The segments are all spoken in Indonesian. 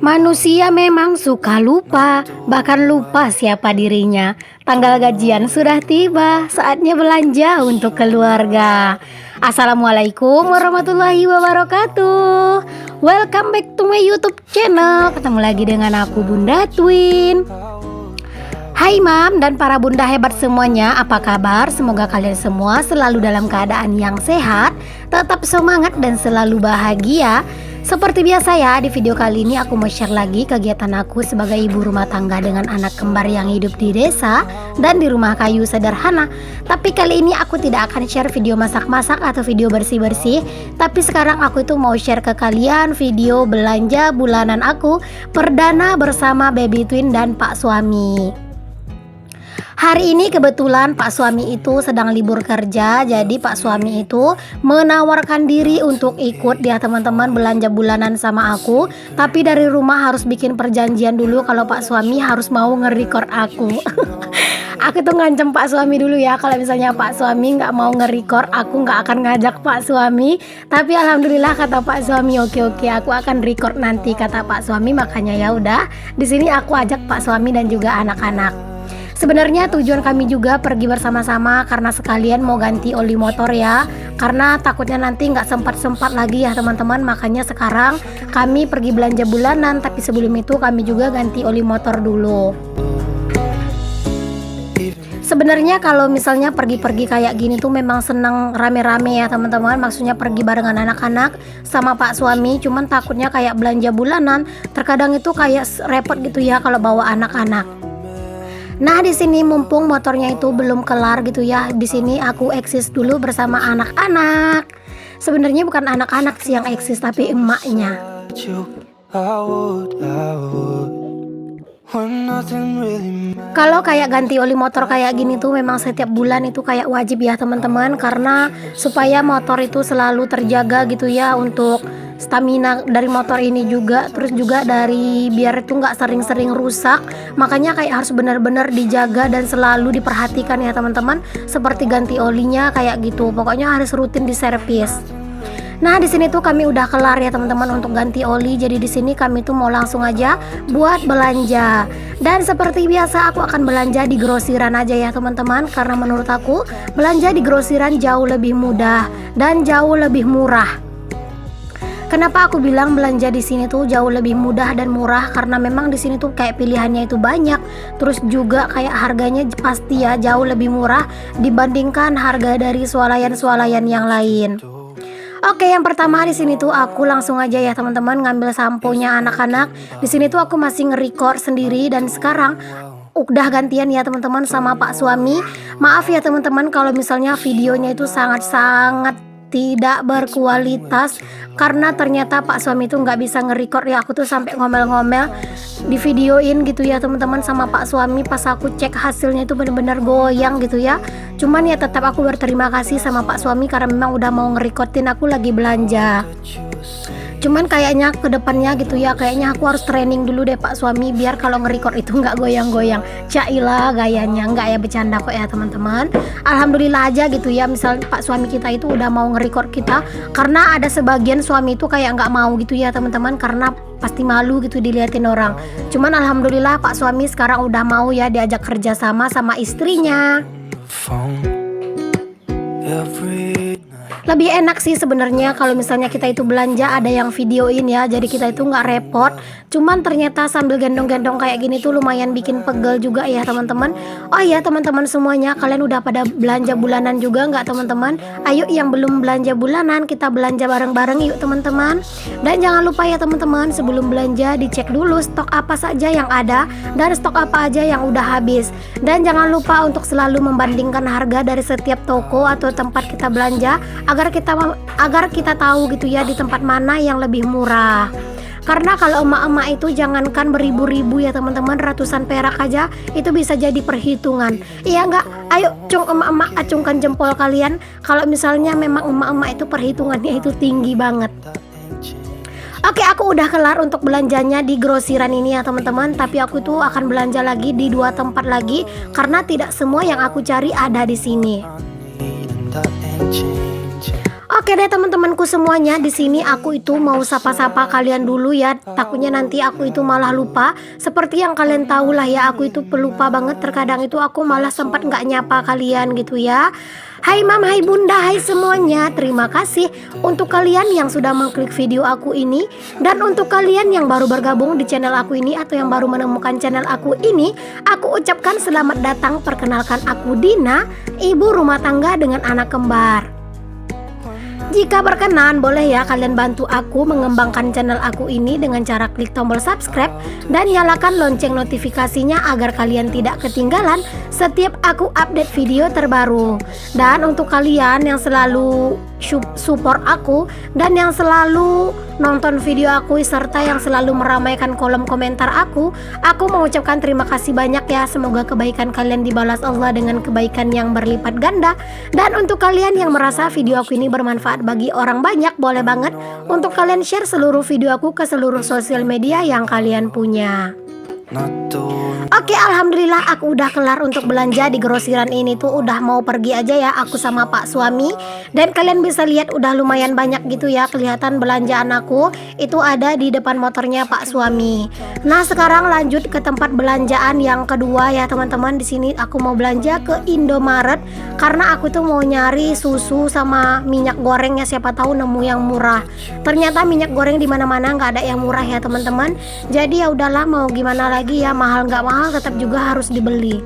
Manusia memang suka lupa, bahkan lupa siapa dirinya. Tanggal gajian sudah tiba, saatnya belanja untuk keluarga. Assalamualaikum warahmatullahi wabarakatuh. Welcome back to my YouTube channel. Ketemu lagi dengan aku Bunda Twin. Hai Mam dan para bunda hebat semuanya, apa kabar? Semoga kalian semua selalu dalam keadaan yang sehat, tetap semangat dan selalu bahagia. Seperti biasa ya, di video kali ini aku mau share lagi kegiatan aku sebagai ibu rumah tangga dengan anak kembar yang hidup di desa dan di rumah kayu sederhana. Tapi kali ini aku tidak akan share video masak-masak atau video bersih-bersih, tapi sekarang aku itu mau share ke kalian video belanja bulanan aku perdana bersama baby twin dan pak suami. Hari ini kebetulan pak suami itu sedang libur kerja, jadi pak suami itu menawarkan diri untuk ikut dia teman-teman belanja bulanan sama aku. Tapi dari rumah harus bikin perjanjian dulu kalau pak suami harus mau nge-record aku. Aku tuh ngancem pak suami dulu ya, kalau misalnya pak suami nggak mau nge-record aku nggak akan ngajak pak suami. Tapi alhamdulillah kata pak suami oke aku akan record nanti kata pak suami, makanya ya udah di sini aku ajak pak suami dan juga anak-anak. Sebenarnya tujuan kami juga pergi bersama-sama karena sekalian mau ganti oli motor ya. Karena takutnya nanti nggak sempat-sempat lagi ya teman-teman. Makanya sekarang kami pergi belanja bulanan, tapi sebelum itu kami juga ganti oli motor dulu. Sebenarnya kalau misalnya pergi-pergi kayak gini tuh memang senang rame-rame ya teman-teman. Maksudnya pergi barengan anak-anak sama pak suami. Cuman takutnya kayak belanja bulanan, terkadang itu kayak repot gitu ya kalau bawa anak-anak. Nah di sini mumpung motornya itu belum kelar gitu ya, di sini aku eksis dulu bersama anak-anak. Sebenarnya bukan anak-anak sih yang eksis tapi emaknya. Kalau kayak ganti oli motor kayak gini tuh memang setiap bulan itu kayak wajib ya teman-teman, karena supaya motor itu selalu terjaga gitu ya, untuk stamina dari motor ini juga, terus juga dari biar itu nggak sering-sering rusak. Makanya kayak harus benar-benar dijaga dan selalu diperhatikan ya teman-teman, seperti ganti olinya kayak gitu, pokoknya harus rutin diservis. Nah di sini tuh kami udah kelar ya teman-teman untuk ganti oli, jadi di sini kami tuh mau langsung aja buat belanja. Dan seperti biasa aku akan belanja di grosiran aja ya teman-teman, karena menurut aku belanja di grosiran jauh lebih mudah dan jauh lebih murah. Kenapa aku bilang belanja di sini tuh jauh lebih mudah dan murah? Karena memang di sini tuh kayak pilihannya itu banyak, terus juga kayak harganya pasti ya jauh lebih murah dibandingkan harga dari swalayan-swalayan yang lain. Oke, yang pertama di sini tuh aku langsung aja ya teman-teman ngambil sampo-nya anak-anak. Di sini tuh aku masih nge-record sendiri dan sekarang udah gantian ya teman-teman sama pak suami. Maaf ya teman-teman kalau misalnya videonya itu sangat-sangat tidak berkualitas, karena ternyata pak suami itu nggak bisa nge-record ya. Aku tuh sampai ngomel-ngomel di videoin gitu ya teman-teman sama pak suami, pas aku cek hasilnya itu benar-benar goyang gitu ya. Cuman ya tetap aku berterima kasih sama pak suami karena memang udah mau nge-recordin aku lagi belanja. Cuman kayaknya ke depannya gitu ya, kayaknya aku harus training dulu deh pak suami biar kalau nge-record itu nggak goyang-goyang. Cailah gayanya, nggak ya, bercanda kok ya teman-teman. Alhamdulillah aja gitu ya, misal pak suami kita itu udah mau nge-record kita, karena ada sebagian suami itu kayak nggak mau gitu ya teman-teman, karena pasti malu gitu diliatin orang. Cuman alhamdulillah pak suami sekarang udah mau ya diajak kerja sama istrinya. Lebih enak sih sebenarnya kalau misalnya kita itu belanja ada yang videoin ya, jadi kita itu nggak repot. Cuman ternyata sambil gendong-gendong kayak gini tuh lumayan bikin pegel juga ya teman-teman. Oh iya teman-teman semuanya, kalian udah pada belanja bulanan juga nggak teman-teman? Ayo yang belum belanja bulanan kita belanja bareng-bareng yuk teman-teman. Dan jangan lupa ya teman-teman, sebelum belanja dicek dulu stok apa saja yang ada dan stok apa aja yang udah habis. Dan jangan lupa untuk selalu membandingkan harga dari setiap toko atau tempat kita belanja, agar kita tahu gitu ya di tempat mana yang lebih murah. Karena kalau emak-emak itu jangankan beribu-ribu ya teman-teman, ratusan perak aja itu bisa jadi perhitungan. Iya enggak? Ayo cung emak-emak, acungkan jempol kalian kalau misalnya memang emak-emak itu perhitungannya itu tinggi banget. Oke, aku udah kelar untuk belanjanya di grosiran ini ya teman-teman, tapi aku tuh akan belanja lagi di 2 tempat lagi karena tidak semua yang aku cari ada di sini. Oke deh teman-temanku semuanya, di sini aku itu mau sapa-sapa kalian dulu ya. Takutnya nanti aku itu malah lupa. Seperti yang kalian tahu lah ya, aku itu pelupa banget. Terkadang itu aku malah sempat nggak nyapa kalian gitu ya. Hai mam, hai bunda, hai semuanya. Terima kasih untuk kalian yang sudah mengklik video aku ini. Dan untuk kalian yang baru bergabung di channel aku ini atau yang baru menemukan channel aku ini, aku ucapkan selamat datang. Perkenalkan aku Dina, ibu rumah tangga dengan anak kembar. Jika berkenan, boleh ya kalian bantu aku mengembangkan channel aku ini dengan cara klik tombol subscribe dan nyalakan lonceng notifikasinya agar kalian tidak ketinggalan setiap aku update video terbaru. Dan untuk kalian yang selalu support aku dan yang selalu nonton video aku serta yang selalu meramaikan kolom komentar aku mengucapkan terima kasih banyak ya. Semoga kebaikan kalian dibalas Allah dengan kebaikan yang berlipat ganda. Dan untuk kalian yang merasa video aku ini bermanfaat bagi orang banyak, boleh banget untuk kalian share seluruh video aku ke seluruh sosial media yang kalian punya. Oke, alhamdulillah aku udah kelar untuk belanja di grosiran ini tuh. Udah mau pergi aja ya aku sama pak suami. Dan kalian bisa lihat udah lumayan banyak gitu ya. Kelihatan belanjaan aku itu ada di depan motornya pak suami. Nah sekarang lanjut ke tempat belanjaan yang kedua ya teman-teman. Di sini aku mau belanja ke Indomaret karena aku tuh mau nyari susu sama minyak goreng ya. Siapa tahu nemu yang murah. Ternyata minyak goreng di mana-mana nggak ada yang murah ya teman-teman. Jadi ya udahlah, mau gimana lagi ya, mahal nggak mahal tetap juga harus dibeli.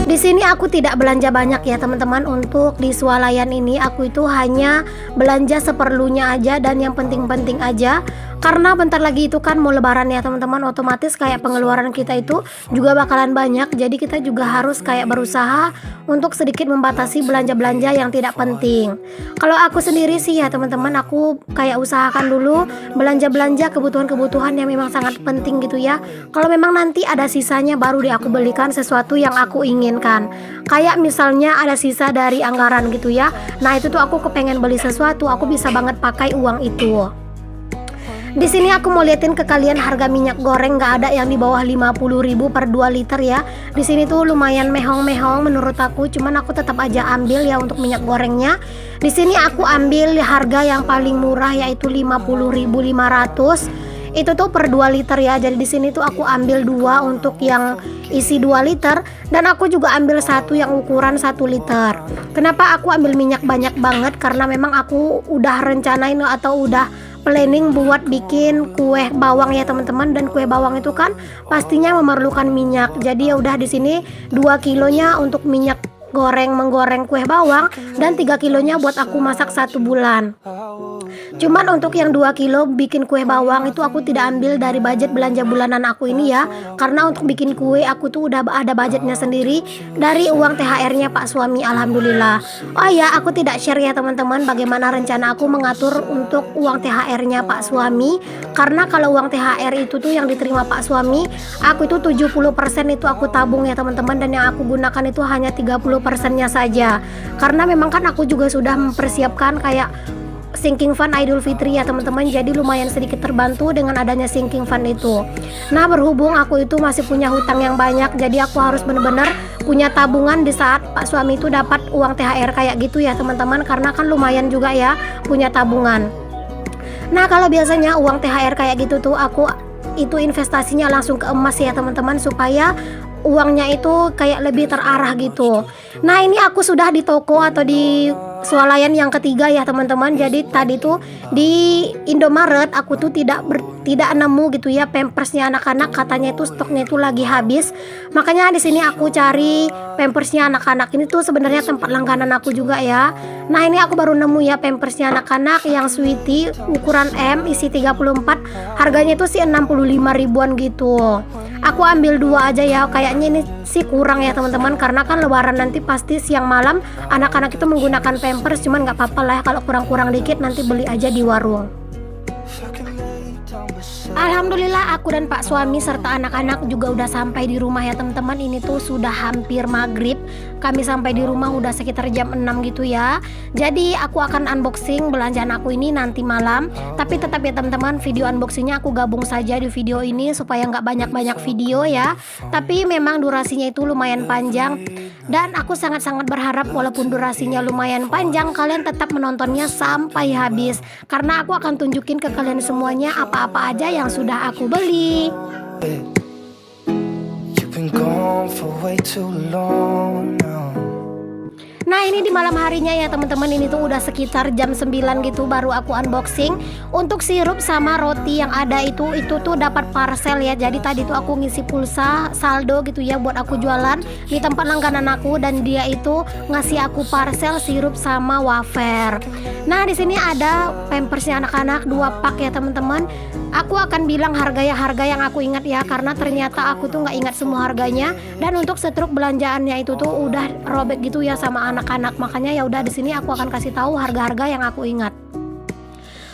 Di sini aku tidak belanja banyak ya teman-teman. Untuk di swalayan ini aku itu hanya belanja seperlunya aja dan yang penting-penting aja. Karena bentar lagi itu kan mau lebaran ya teman-teman, otomatis kayak pengeluaran kita itu juga bakalan banyak. Jadi kita juga harus kayak berusaha untuk sedikit membatasi belanja-belanja yang tidak penting. Kalau aku sendiri sih ya teman-teman, aku kayak usahakan dulu belanja-belanja kebutuhan-kebutuhan yang memang sangat penting gitu ya. Kalau memang nanti ada sisanya baru deh aku belikan sesuatu yang aku inginkan. Kayak misalnya ada sisa dari anggaran gitu ya. Nah itu tuh aku kepengen beli sesuatu, aku bisa banget pakai uang itu. Di sini aku mau liatin ke kalian harga minyak goreng, nggak ada yang di bawah 50.000 per 2 liter ya. Di sini tuh lumayan mehong-mehong menurut aku, cuman aku tetap aja ambil ya untuk minyak gorengnya. Di sini aku ambil harga yang paling murah yaitu 50.500. Itu tuh per 2 liter ya. Jadi di sini tuh aku ambil 2 untuk yang isi 2 liter dan aku juga ambil satu yang ukuran 1 liter. Kenapa aku ambil minyak banyak banget? Karena memang aku udah rencanain atau udah planning buat bikin kue bawang ya teman-teman. Dan kue bawang itu kan pastinya memerlukan minyak. Jadi ya udah di sini 2 kilonya untuk minyak goreng menggoreng kue bawang dan 3 kilonya buat aku masak 1 bulan. Cuman untuk yang 2 kilo bikin kue bawang itu aku tidak ambil dari budget belanja bulanan aku ini ya. Karena untuk bikin kue aku tuh udah ada budgetnya sendiri dari uang THR-nya pak suami, alhamdulillah. Oh ya, aku tidak share ya teman-teman bagaimana rencana aku mengatur untuk uang THR-nya pak suami. Karena kalau uang THR itu tuh yang diterima pak suami, aku itu 70% itu aku tabung ya teman-teman. Dan yang aku gunakan itu hanya 30%-nya saja. Karena memang kan aku juga sudah mempersiapkan kayak sinking fund Idul Fitri ya teman-teman. Jadi lumayan sedikit terbantu dengan adanya sinking fund itu. Nah berhubung aku itu masih punya hutang yang banyak, jadi aku harus benar-benar punya tabungan di saat pak suami itu dapat uang THR kayak gitu ya teman-teman. Karena kan lumayan juga ya punya tabungan. Nah kalau biasanya uang THR kayak gitu tuh aku itu investasinya langsung ke emas ya teman-teman, supaya uangnya itu kayak lebih terarah gitu. Nah ini aku sudah di toko atau di swalayan yang ketiga ya teman-teman. Jadi tadi tuh di Indomaret aku tuh tidak nemu gitu ya pampersnya anak-anak, katanya itu stoknya itu lagi habis. Makanya di sini aku cari pampersnya anak-anak. Ini tuh sebenarnya tempat langganan aku juga ya. Nah ini aku baru nemu ya pampersnya anak-anak yang Sweety ukuran M isi 34. Harganya itu sih 65 ribuan gitu. Aku ambil 2 aja ya, kayaknya ini sih kurang ya teman-teman. Karena kan lebaran nanti pasti siang malam anak-anak itu menggunakan pampers. Cuman gak apa-apa lah ya, kalau kurang-kurang dikit nanti beli aja di warung. Alhamdulillah aku dan Pak suami serta anak-anak juga udah sampai di rumah ya teman-teman. Ini tuh sudah hampir maghrib. Kami sampai di rumah udah sekitar jam 6 gitu ya. Jadi aku akan unboxing belanjaan aku ini nanti malam. Tapi tetap ya teman-teman, video unboxingnya aku gabung saja di video ini supaya nggak banyak-banyak video ya. Tapi memang durasinya itu lumayan panjang. Dan aku sangat-sangat berharap walaupun durasinya lumayan panjang, kalian tetap menontonnya sampai habis. Karena aku akan tunjukin ke kalian semuanya apa-apa aja yang sudah aku beli. You've been gone for way too long now. Nah ini di malam harinya ya teman-teman, ini tuh udah sekitar jam 9 gitu baru aku unboxing. Untuk sirup sama roti yang ada itu tuh dapat parcel ya. Jadi tadi tuh aku ngisi pulsa saldo gitu ya buat aku jualan di tempat langganan aku, dan dia itu ngasih aku parcel sirup sama wafer. Nah di sini ada pampersnya anak-anak 2 pak ya teman-teman. Aku akan bilang harga yang aku ingat ya, karena ternyata aku tuh nggak ingat semua harganya. Dan untuk setruk belanjaannya itu tuh udah robek gitu ya sama anak-anak, makanya ya udah di sini aku akan kasih tahu harga-harga yang aku ingat.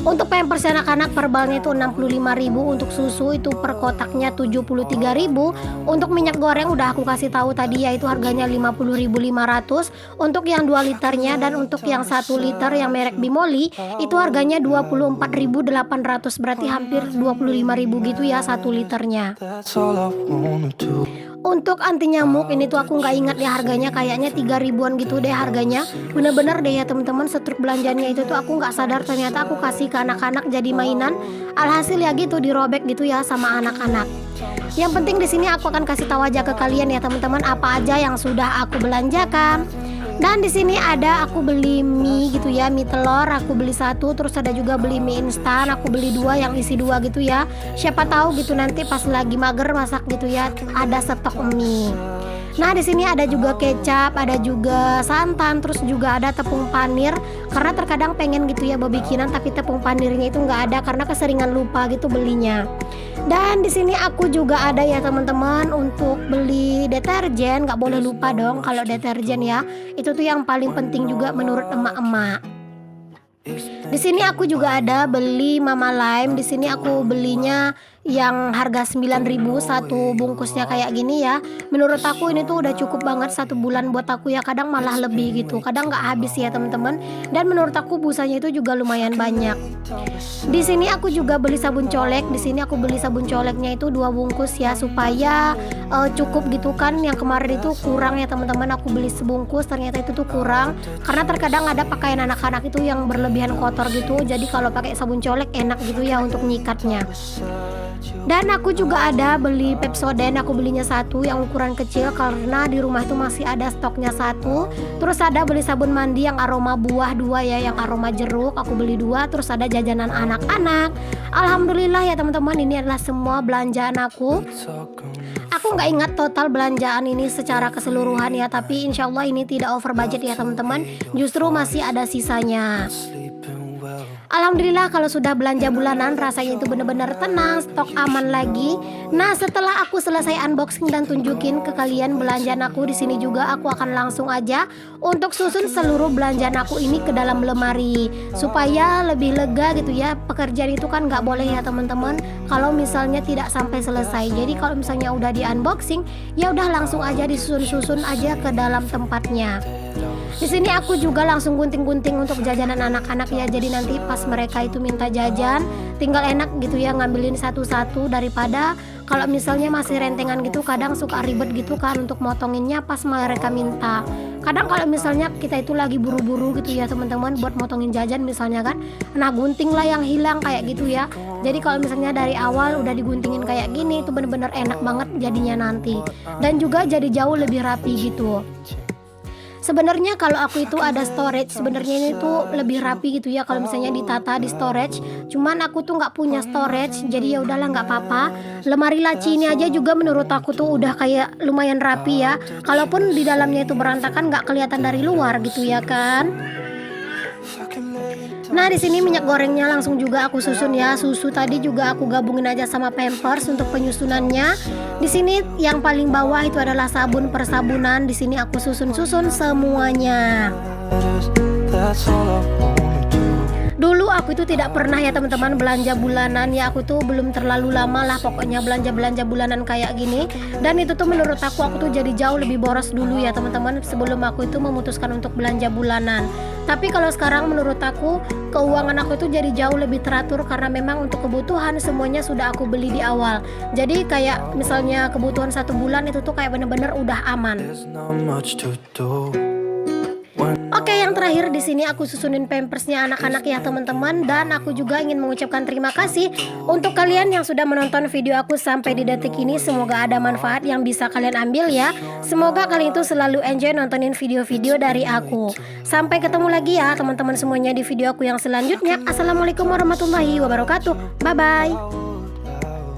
Untuk pampers anak-anak perbalnya itu 65.000, untuk susu itu per kotaknya 73.000. Untuk minyak goreng udah aku kasih tahu tadi ya, itu harganya 50.500 untuk yang 2 liternya, dan untuk yang 1 liter yang merek Bimoli itu harganya 24.800, berarti hampir 25.000 gitu ya 1 liternya. That's all I wanna do. Untuk anti nyamuk ini tuh aku nggak ingat ya harganya, kayaknya 3 ribuan gitu deh harganya. Bener-bener deh ya teman-teman, setruk belanjanya itu tuh aku nggak sadar ternyata aku kasih ke anak-anak jadi mainan. Alhasil ya gitu dirobek gitu ya sama anak-anak. Yang penting di sini aku akan kasih tahu aja ke kalian ya teman-teman apa aja yang sudah aku belanjakan. Dan di sini ada aku beli mie gitu ya, mie telur aku beli 1, terus ada juga beli mie instan aku beli 2 yang isi 2 gitu ya. Siapa tahu gitu nanti pas lagi mager masak gitu ya ada stok mie. Nah di sini ada juga kecap, ada juga santan, terus juga ada tepung panir. Karena terkadang pengen gitu ya bikinan tapi tepung panirnya itu nggak ada karena keseringan lupa gitu belinya. Dan di sini aku juga ada ya teman-teman untuk beli deterjen, nggak boleh lupa dong kalau deterjen ya. Itu tuh yang paling penting juga menurut emak-emak. Di sini aku juga ada beli Mama Lime. Di sini aku belinya yang harga 9.000 satu bungkusnya kayak gini ya. Menurut aku ini tuh udah cukup banget 1 bulan buat aku ya. Kadang malah lebih gitu, kadang nggak habis ya teman-teman. Dan menurut aku busanya itu juga lumayan banyak. Di sini aku juga beli sabun colek. Di sini aku beli sabun coleknya itu 2 bungkus ya supaya cukup gitu kan. Yang kemarin itu kurang ya teman-teman. Aku beli sebungkus ternyata itu tuh kurang karena terkadang ada pakaian anak-anak itu yang berlebihan kotor gitu. Jadi kalau pakai sabun colek enak gitu ya untuk nyikatnya. Dan aku juga ada beli Pepsodent, aku belinya 1 yang ukuran kecil karena di rumah itu masih ada stoknya 1. Terus ada beli sabun mandi yang aroma buah 2 ya, yang aroma jeruk aku beli 2. Terus ada jajanan anak-anak. Alhamdulillah ya teman-teman, ini adalah semua belanjaan aku. Aku nggak ingat total belanjaan ini secara keseluruhan ya, tapi insya Allah ini tidak over budget ya teman-teman. Justru masih ada sisanya. Alhamdulillah kalau sudah belanja bulanan rasanya itu benar-benar tenang, stok aman lagi. Nah setelah aku selesai unboxing dan tunjukin ke kalian belanjaan aku, di sini juga aku akan langsung aja untuk susun seluruh belanjaan aku ini ke dalam lemari supaya lebih lega gitu ya. Pekerjaan itu kan nggak boleh ya teman-teman kalau misalnya tidak sampai selesai. Jadi kalau misalnya udah di unboxing ya udah langsung aja disusun-susun aja ke dalam tempatnya. Di sini aku juga langsung gunting-gunting untuk jajanan anak-anak ya. Jadi nanti pas mereka itu minta jajan, tinggal enak gitu ya ngambilin satu-satu, daripada kalau misalnya masih rentengan gitu kadang suka ribet gitu kan untuk motonginnya pas mereka minta. Kadang kalau misalnya kita itu lagi buru-buru gitu ya teman-teman buat motongin jajan misalnya kan, nah gunting lah yang hilang kayak gitu ya. Jadi kalau misalnya dari awal udah diguntingin kayak gini itu bener-bener enak banget jadinya nanti. Dan juga jadi jauh lebih rapi gitu. Sebenarnya kalau aku itu ada storage, sebenarnya ini tuh lebih rapi gitu ya kalau misalnya ditata di storage. Cuman aku tuh nggak punya storage, jadi ya udahlah nggak apa-apa. Lemari laci ini aja juga menurut aku tuh udah kayak lumayan rapi ya. Kalaupun di dalamnya itu berantakan nggak kelihatan dari luar gitu ya kan. Nah di sini minyak gorengnya langsung juga aku susun ya. Susu tadi juga aku gabungin aja sama Pampers untuk penyusunannya. Di sini yang paling bawah itu adalah sabun persabunan. Di sini aku susun semuanya. Dulu aku itu tidak pernah ya teman-teman belanja bulanan ya. Aku tuh belum terlalu lama lah pokoknya belanja bulanan kayak gini. Dan itu tuh menurut aku tuh jadi jauh lebih boros dulu ya teman-teman, sebelum aku itu memutuskan untuk belanja bulanan. Tapi kalau sekarang menurut aku keuangan aku itu jadi jauh lebih teratur, karena memang untuk kebutuhan semuanya sudah aku beli di awal. Jadi kayak misalnya kebutuhan 1 bulan itu tuh kayak bener-bener udah aman. There's not much to do when Oke, yang terakhir di sini aku susunin pampersnya anak-anak ya teman-teman, dan aku juga ingin mengucapkan terima kasih untuk kalian yang sudah menonton video aku sampai di detik ini. Semoga ada manfaat yang bisa kalian ambil ya. Semoga kalian itu selalu enjoy nontonin video-video dari aku. Sampai ketemu lagi ya teman-teman semuanya di video aku yang selanjutnya. Assalamualaikum warahmatullahi wabarakatuh. Bye bye.